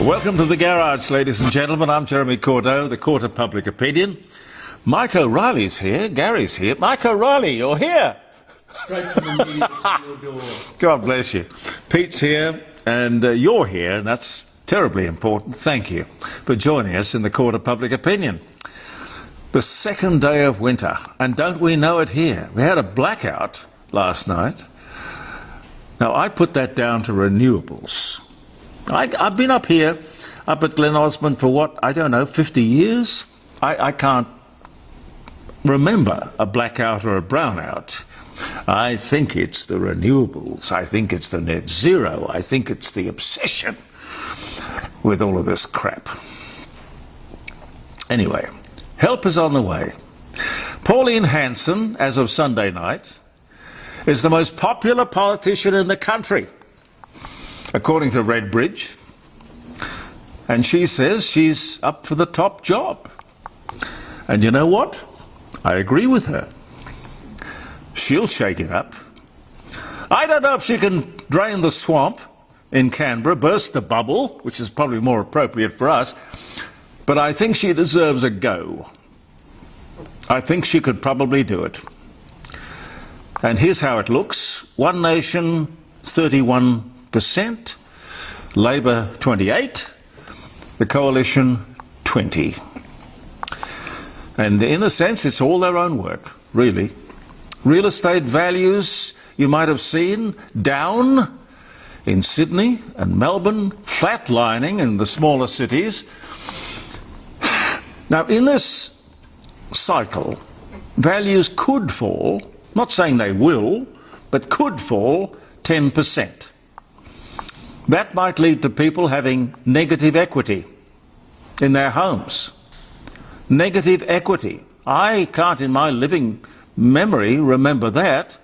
Welcome to the garage, ladies and gentlemen. I'm Jeremy Cordeaux, the Court of Public Opinion. Mike O'Reilly's here, Gary's here. Mike O'Reilly, you're here. Straight from the media to your door. God bless you. Pete's here, and you're here, and that's terribly important. Thank you for joining us in the Court of Public Opinion. The second day of winter, and don't we know it here? We had a blackout last night. Now, I put that down to renewables. I've been up here, up at Glen Osmond for what, I don't know, 50 years? I can't remember a blackout or a brownout. I think it's the renewables. I think it's the net zero. I think it's the obsession with all of this crap. Anyway, help is on the way. Pauline Hanson, as of Sunday night, is the most popular politician in the country, according to Redbridge, and she says she's up for the top job. And you know what? I agree with her. She'll shake it up. I don't know if she can drain the swamp in Canberra, burst the bubble, which is probably more appropriate for us, but I think she deserves a go. I think she could probably do it. And here's how it looks. One Nation, 31%, Labor 28%, the Coalition 20%. And in a sense, it's all their own work, really. Real estate values, you might have seen, down in Sydney and Melbourne, flatlining in the smaller cities. Now, in this cycle, values could fall, not saying they will, but could fall 10%. That might lead to people having negative equity in their homes. Negative equity. I can't in my living memory remember that.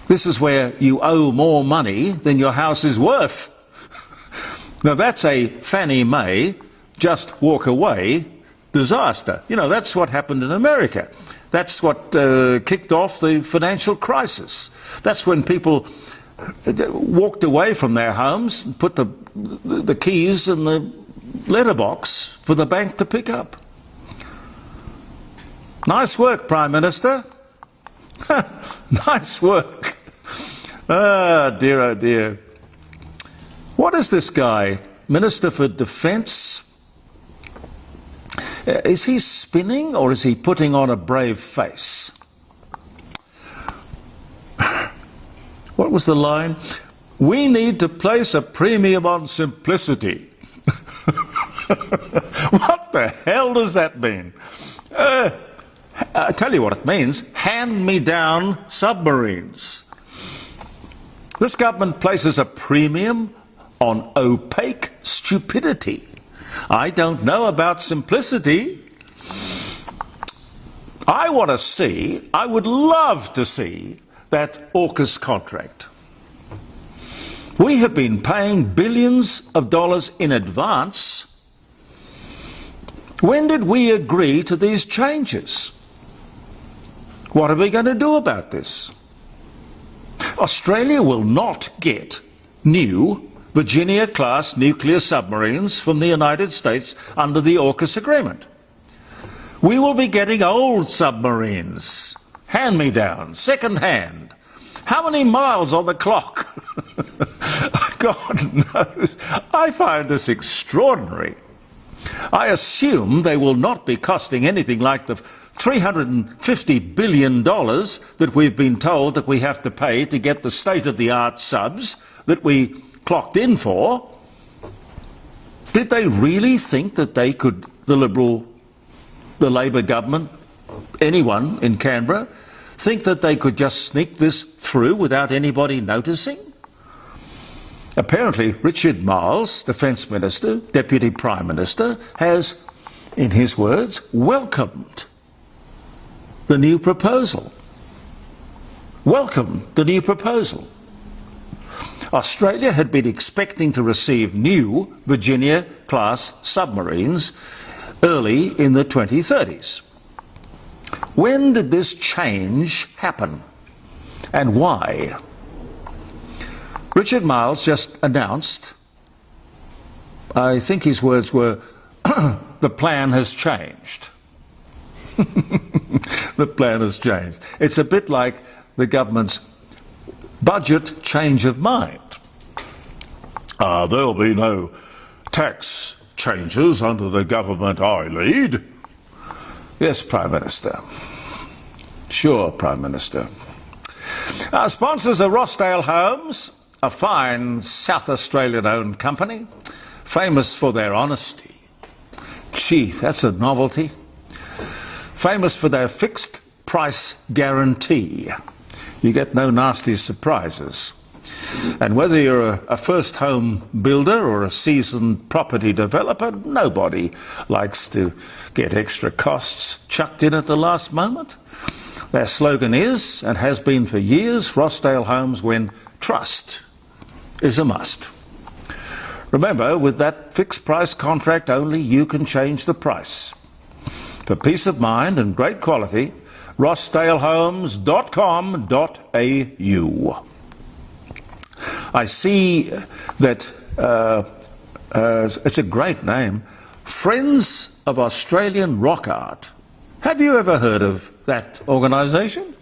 This is where you owe more money than your house is worth. Now that's a Fannie Mae, just walk away disaster. You know, that's what happened in America. That's what kicked off the financial crisis. That's when people walked away from their homes and put the keys in the letterbox for the bank to pick up. Nice work, Prime Minister. Nice work. Ah, dear, oh dear. What is this guy? Minister for Defence? Is he spinning or is he putting on a brave face? What was the line? We need to place a premium on simplicity. What the hell does that mean? I tell you what it means. Hand me down submarines. This government places a premium on opaque stupidity. I don't know about simplicity. I want to see, I would love to see that AUKUS contract. We have been paying billions of dollars in advance. When did we agree to these changes? What are we going to do about this? Australia will not get new Virginia-class nuclear submarines from the United States under the AUKUS agreement. We will be getting old submarines, hand-me-downs, second-hand. How many miles on the clock? God knows. I find this extraordinary. I assume they will not be costing anything like the $350 billion that we've been told that we have to pay to get the state-of-the-art subs that we clocked in for. Did they really think that they could, the Labor government, anyone in Canberra, think that they could just sneak this through without anybody noticing? Apparently, Richard Marles, Defence Minister, Deputy Prime Minister, has, in his words, welcomed the new proposal. Welcomed the new proposal. Australia had been expecting to receive new Virginia-class submarines early in the 2030s. When did this change happen, and why? Richard Marles just announced I think his words were, the plan has changed. The plan has changed. It's a bit like the government's budget change of mind. There'll be no tax changes under the government I lead. Yes, Prime Minister. Sure, Prime Minister. Our sponsors are Rossdale Homes, a fine South Australian-owned company, famous for their honesty. Gee, that's a novelty. Famous for their fixed price guarantee. You get no nasty surprises. And whether you're a first home builder or a seasoned property developer, nobody likes to get extra costs chucked in at the last moment. Their slogan is, and has been for years, Rossdale Homes, when trust is a must. Remember, with that fixed price contract, only you can change the price. For peace of mind and great quality, rossdalehomes.com.au. I see that it's a great name, Friends of Australian Rock Art. Have you ever heard of that organisation?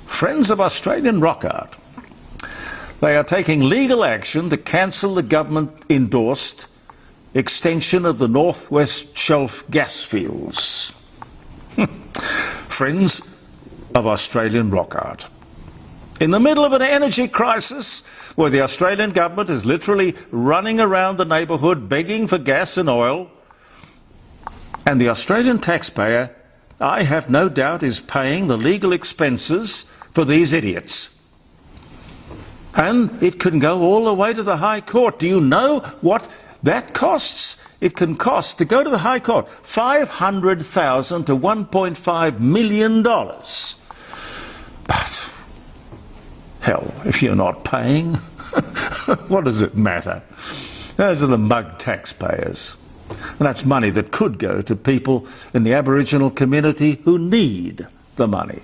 Friends of Australian Rock Art. They are taking legal action to cancel the government-endorsed extension of the North West Shelf gas fields. Friends of Australian Rock Art. In the middle of an energy crisis, where the Australian government is literally running around the neighbourhood begging for gas and oil, and the Australian taxpayer, I have no doubt, is paying the legal expenses for these idiots. And it can go all the way to the High Court. Do you know what that costs? It can cost, to go to the High Court, $500,000 to $1.5 million. But hell, if you're not paying, what does it matter? Those are the mug taxpayers. And that's money that could go to people in the Aboriginal community who need the money.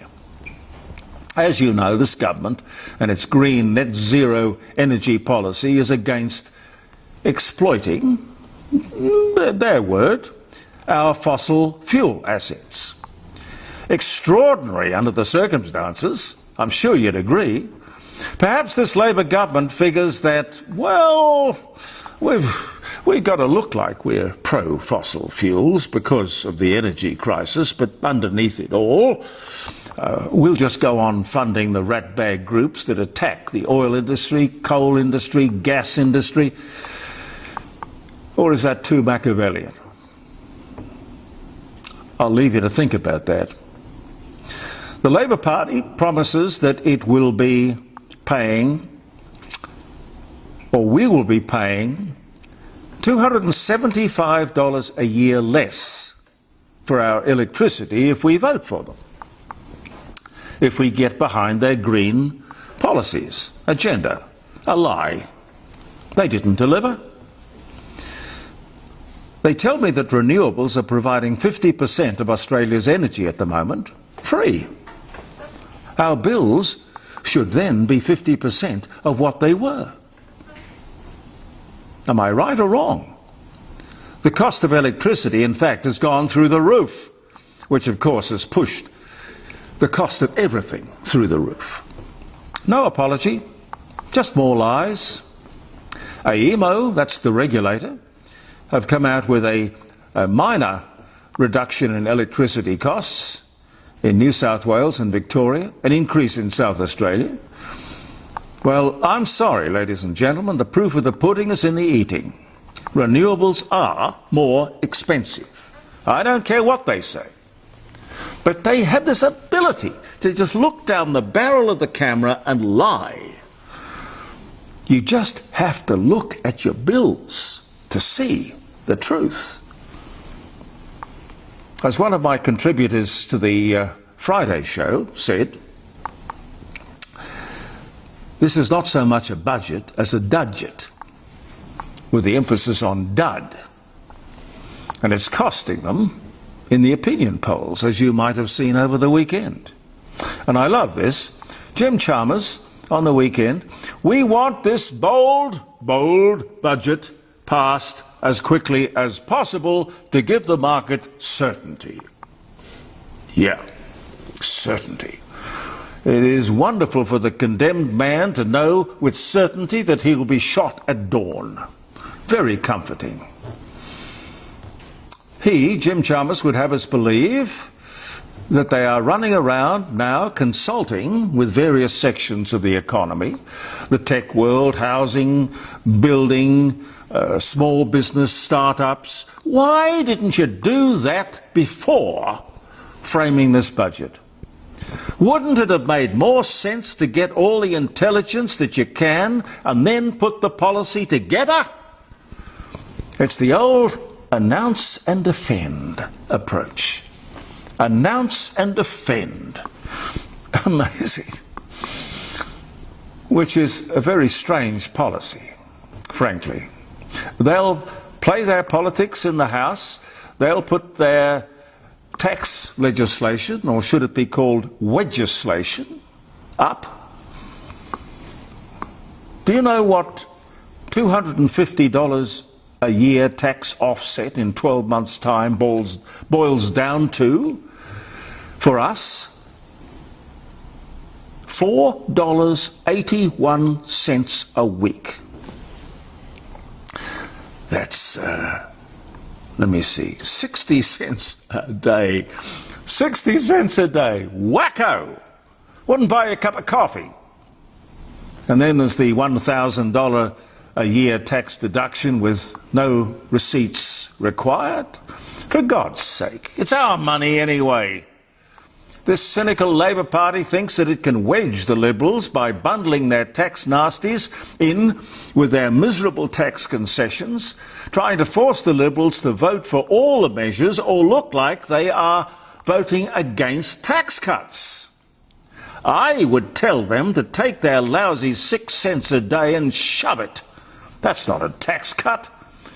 As you know, this government and its green net zero energy policy is against exploiting, their word, our fossil fuel assets. Extraordinary under the circumstances, I'm sure you'd agree. Perhaps this Labor government figures that, well, we've got to look like we're pro-fossil fuels because of the energy crisis, but underneath it all, we'll just go on funding the ratbag groups that attack the oil industry, coal industry, gas industry. Or is that too Machiavellian? I'll leave you to think about that. The Labor Party promises that it will be paying, or we will be paying, $275 a year less for our electricity if we vote for them, if we get behind their green policies, agenda. A lie. They didn't deliver. They tell me that renewables are providing 50% of Australia's energy at the moment, free. Our bills should then be 50% of what they were. Am I right or wrong? The cost of electricity, in fact, has gone through the roof, which of course has pushed the cost of everything through the roof. No apology, just more lies. AEMO, that's the regulator, have come out with a minor reduction in electricity costs in New South Wales and Victoria, an increase in South Australia. Well, I'm sorry, ladies and gentlemen, the proof of the pudding is in the eating. Renewables are more expensive. I don't care what they say. But they have this ability to just look down the barrel of the camera and lie. You just have to look at your bills to see the truth. As one of my contributors to the Friday show said, this is not so much a budget as a dudget, with the emphasis on dud. And it's costing them in the opinion polls, as you might have seen over the weekend. And I love this. Jim Chalmers, on the weekend, we want this bold budget passed as quickly as possible to give the market certainty. Yeah, certainty. It is wonderful for the condemned man to know with certainty that he will be shot at dawn. Very comforting. He, Jim Chalmers, would have us believe that they are running around now consulting with various sections of the economy, the tech world, housing, building, small business, startups. Why didn't you do that before framing this budget? Wouldn't it have made more sense to get all the intelligence that you can and then put the policy together? It's the old announce and defend approach. Announce and defend. Amazing. Which is a very strange policy, frankly. They'll play their politics in the House. They'll put their tax legislation, or should it be called legislation, up. Do you know what $250 a year tax offset in 12 months' time boils down to for us? $4.81 a week. That's, let me see, 60 cents a day. 60 cents a day. Wacko! Wouldn't buy a cup of coffee. And then there's the $1,000 a year tax deduction with no receipts required. For God's sake, it's our money anyway. This cynical Labour Party thinks that it can wedge the Liberals by bundling their tax nasties in with their miserable tax concessions, trying to force the Liberals to vote for all the measures or look like they are voting against tax cuts. I would tell them to take their lousy 6 cents a day and shove it. That's not a tax cut.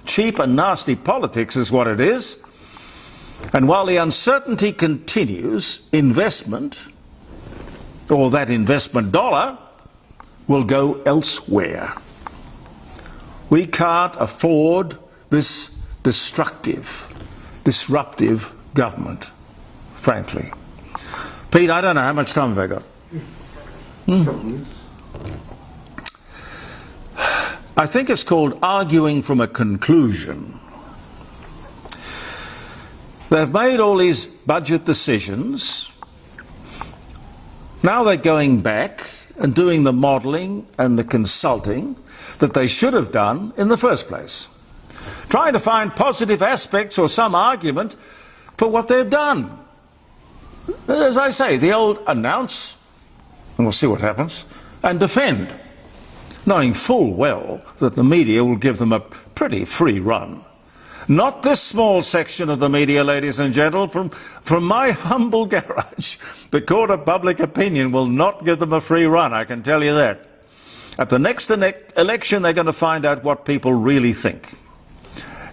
Cheap and nasty politics is what it is. And while the uncertainty continues, investment, or that investment dollar, will go elsewhere. We can't afford this disruptive government, frankly. Pete, I don't know, how much time have I got? I think it's called arguing from a conclusion. They've made all these budget decisions. Now they're going back and doing the modelling and the consulting that they should have done in the first place. Trying to find positive aspects or some argument for what they've done. As I say, the old announce, and we'll see what happens, and defend, knowing full well that the media will give them a pretty free run. Not this small section of the media, ladies and gentlemen. From my humble garage, the court of public opinion will not give them a free run, I can tell you that. At the next election, they're going to find out what people really think.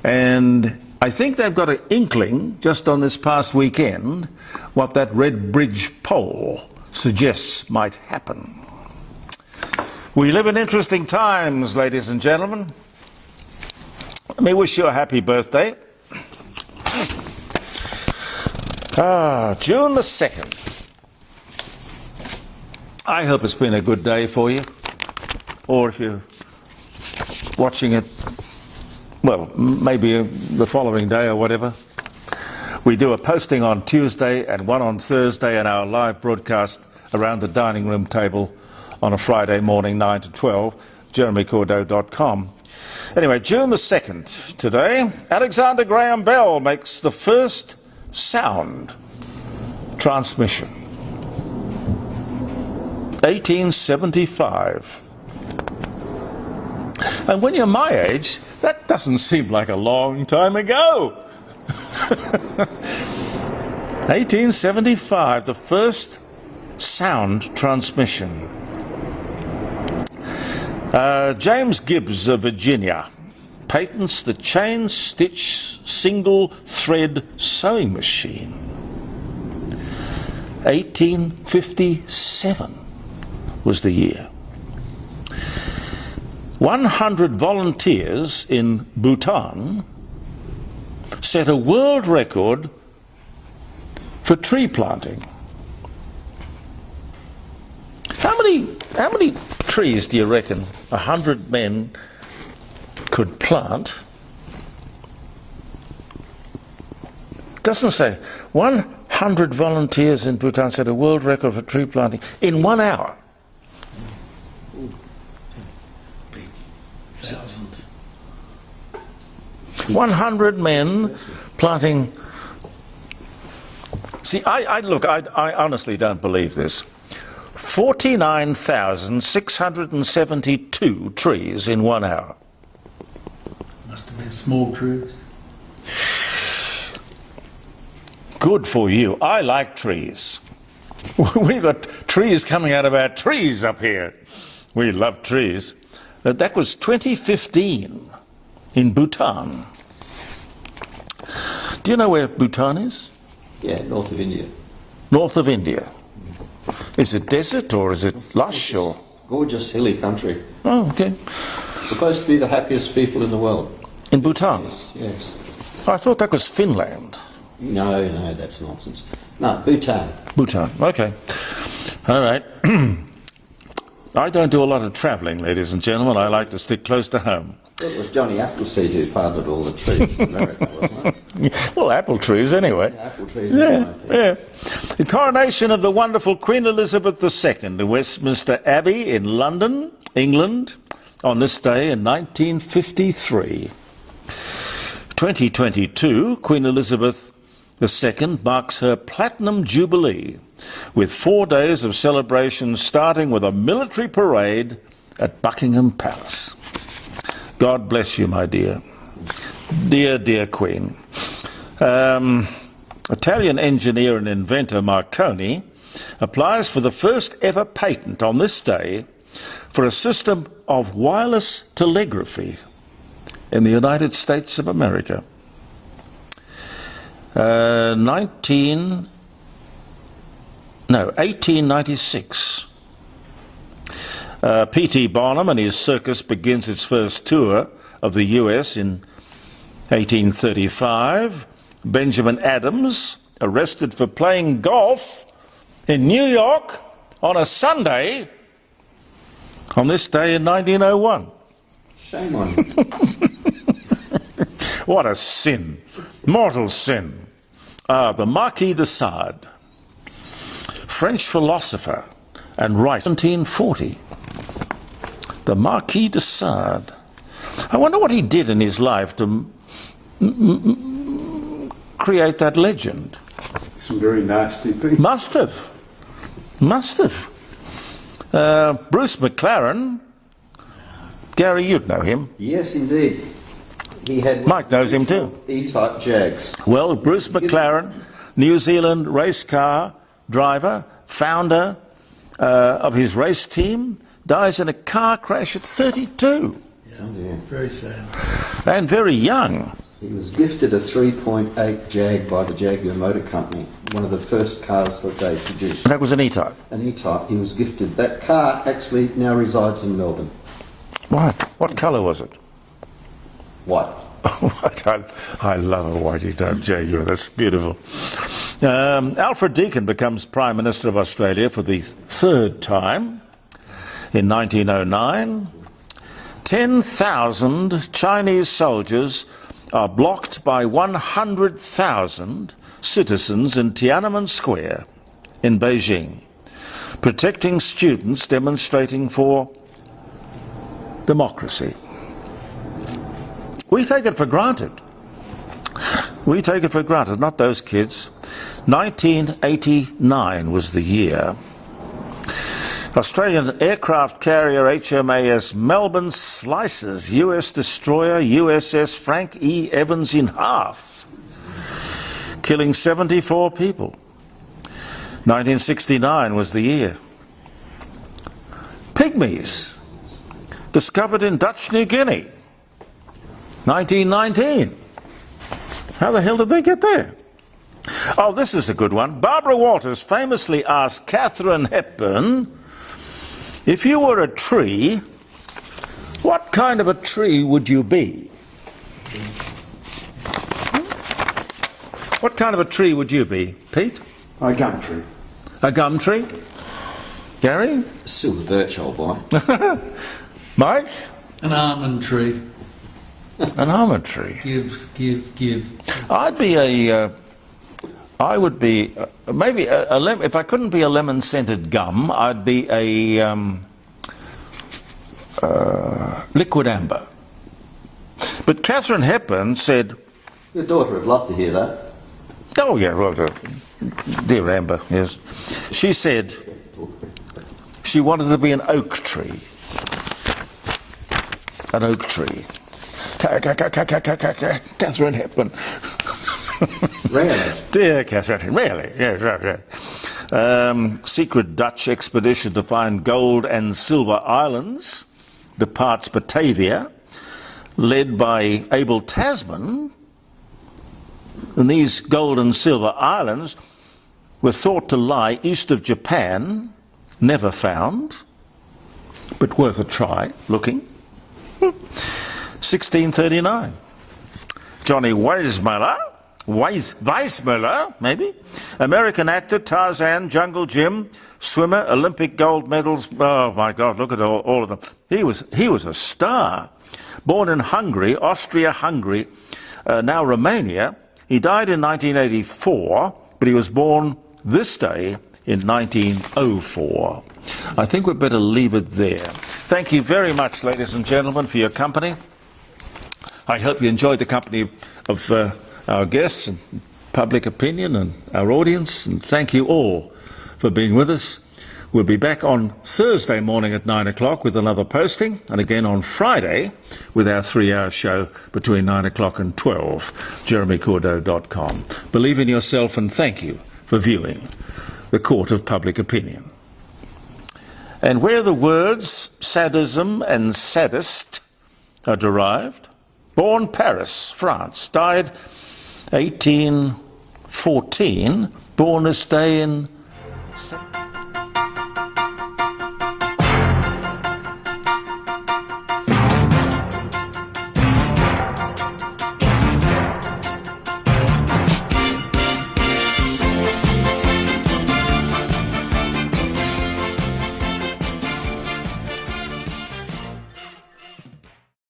And I think they've got an inkling, just on this past weekend, what that Red Bridge poll suggests might happen. We live in interesting times, ladies and gentlemen. Let me wish you a happy birthday. June the 2nd. I hope it's been a good day for you. Or if you're watching it, well, maybe the following day or whatever. We do a posting on Tuesday and one on Thursday, and our live broadcast around the dining room table on a Friday morning, 9 to 12, jeremycordeaux.com. Anyway, June the 2nd today, Alexander Graham Bell makes the first sound transmission. 1875. And when you're my age, that doesn't seem like a long time ago. 1875, the first sound transmission. James Gibbs of Virginia patents the chain stitch single thread sewing machine. 1857 was the year. 100 volunteers in Bhutan set a world record for tree planting. How many trees do you reckon 100 men could plant? Doesn't say. 100 volunteers in Bhutan set a world record for tree planting in 1 hour. Thousands. 100 men planting. See, I honestly don't believe this. 49,672 trees in 1 hour. Must have been small trees. Good for you. I like trees. We've got trees coming out of our trees up here. We love trees. That was 2015 in Bhutan. Do you know where Bhutan is? Yeah, north of India. North of India. Is it desert or is it lush or? Gorgeous hilly country. Oh, okay. Supposed to be the happiest people in the world. In Bhutan? Yes. I thought that was Finland. No, that's nonsense. No, Bhutan. Bhutan, okay. All right. I don't do a lot of travelling, ladies and gentlemen. I like to stick close to home. It was Johnny Appleseed who planted all the trees in America, wasn't it? Well, apple trees anyway. Yeah, apple trees. Yeah. The coronation of the wonderful Queen Elizabeth II in Westminster Abbey in London, England, on this day in 1953. 2022, Queen Elizabeth II marks her Platinum Jubilee with 4 days of celebrations starting with a military parade at Buckingham Palace. God bless you, my dear. Dear, dear Queen. Italian engineer and inventor Marconi applies for the first ever patent on this day for a system of wireless telegraphy in the United States of America. 1896. P.T. Barnum and his circus begins its first tour of the US in 1835. Benjamin Adams, arrested for playing golf in New York on a Sunday, on this day in 1901. Shame on you. What a sin. Mortal sin. The Marquis de Sade, French philosopher and writer, 1740. The Marquis de Sade. I wonder what he did in his life to create that legend. Some very nasty things. Must have. Bruce McLaren. Gary, you'd know him. Yes, indeed. He had Mike knows him too. E-type Jags. Well, Bruce McLaren, New Zealand race car driver, founder of his race team, dies in a car crash at 32. Yeah, very sad. And very young. He was gifted a 3.8 Jag by the Jaguar Motor Company, one of the first cars that they produced. That was an E-Type. An E-type. He was gifted. That car actually now resides in Melbourne. What colour was it? White. I love a white E-Type Jaguar. That's beautiful. Alfred Deakin becomes Prime Minister of Australia for the third time in 1909. 10,000 Chinese soldiers are blocked by 100,000 citizens in Tiananmen Square in Beijing, protecting students demonstrating for democracy. We take it for granted. We take it for granted, not those kids. 1989 was the year. Australian aircraft carrier HMAS Melbourne slices US destroyer USS Frank E. Evans in half, killing 74 people. 1969 was the year. Pygmies discovered in Dutch New Guinea. 1919. How the hell did they get there? Oh, this is a good one. Barbara Walters famously asked Katharine Hepburn, if you were a tree, what What kind of a tree would you be? What kind of a tree would you be, Pete? A gum tree. A gum tree? Gary? Silver birch, old boy. Mike? An almond tree. An almond tree. Give. I would be maybe if I couldn't be a lemon-scented gum, I'd be a liquid amber. But Catherine Hepburn said, Your daughter would love to hear that. "Oh yeah, well, dear Amber, yes." She said she wanted to be an oak tree. An oak tree. Catherine Hepburn. Really? Dear Catherine, really? Yes, yes, yes. Secret Dutch expedition to find gold and silver islands departs Batavia, led by Abel Tasman. And these gold and silver islands were thought to lie east of Japan, never found, but worth a try looking. 1639. Johnny Weissmuller, maybe, American actor, Tarzan, Jungle Jim, swimmer, Olympic gold medals. Oh my God, look at all of them. He was a star. Born in Hungary, Austria-Hungary, now Romania. He died in 1984, but he was born this day in 1904. I think we'd better leave it there. Thank you very much, ladies and gentlemen, for your company. I hope you enjoyed the company of our guests and public opinion and our audience, and thank you all for being with us. We'll be back on Thursday morning at 9 o'clock with another posting, and again on Friday with our 3-hour show between 9 o'clock and 12, jeremycordeaux.com. Believe in yourself, and thank you for viewing the Court of Public Opinion. And where the words sadism and sadist are derived, born Paris, France, died 1814, born this day in